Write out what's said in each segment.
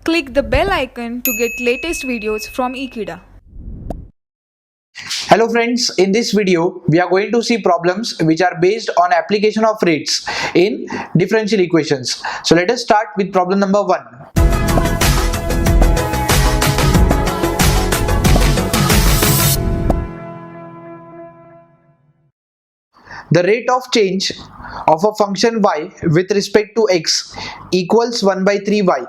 Click the bell icon to get latest videos from Ekeeda. Hello friends, in this video we are going to see problems which are based on application of rates in differential equations. So let us start with problem number 1. The rate of change of a function y with respect to x equals 1 by 3y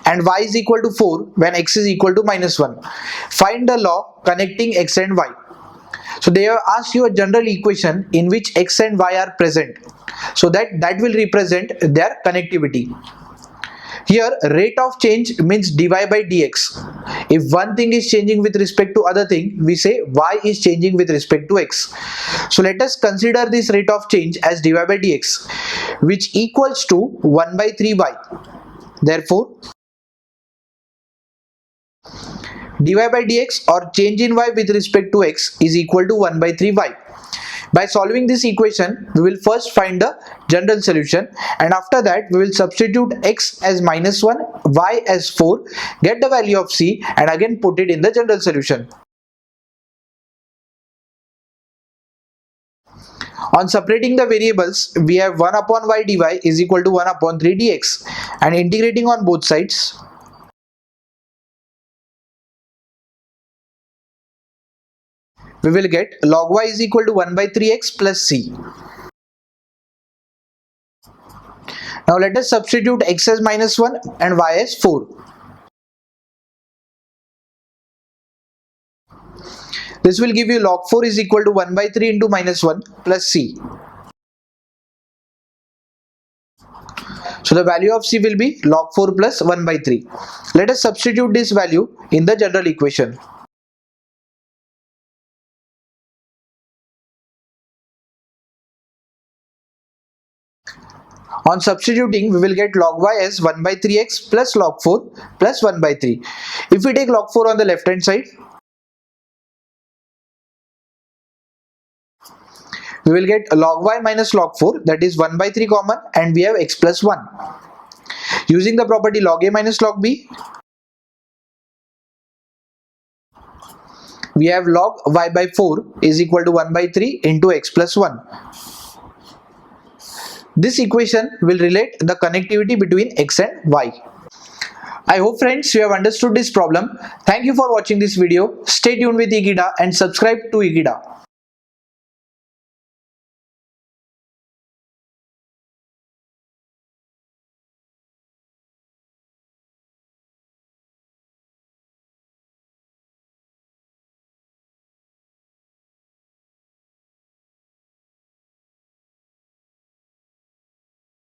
and y is equal to 4 when x is equal to minus 1. Find the law connecting x and y. So they have asked you a general equation in which x and y are present, so that will represent their connectivity. Here rate of change means dy by dx. If one thing is changing with respect to other thing, we say y is changing with respect to x. So let us consider this rate of change as dy by dx, which equals to 1 by 3y. Therefore dy by dx or change in y with respect to x is equal to 1 by 3y. By solving this equation, we will first find the general solution, and after that we will substitute x as minus 1, y as 4, get the value of c and again put it in the general solution. On separating the variables, we have 1 upon y dy is equal to 1 upon 3 dx, and integrating on both sides, we will get log y is equal to 1 by 3x plus c. Now let us substitute x as minus 1 and y as 4. This will give you log 4 is equal to 1 by 3 into minus 1 plus c. So the value of c will be log 4 plus 1 by 3. Let us substitute this value in the general equation. On substituting, we will get log y as 1 by 3x plus log 4 plus 1 by 3. If we take log 4 on the left hand side, we will get log y minus log 4, that is 1 by 3 common, and we have x plus 1. Using the property log a minus log b, we have log y by 4 is equal to 1 by 3 into x plus 1. This equation will relate the connectivity between x and y. I hope friends you have understood this problem. Thank you for watching this video. Stay tuned with Ekeeda and subscribe to Ekeeda.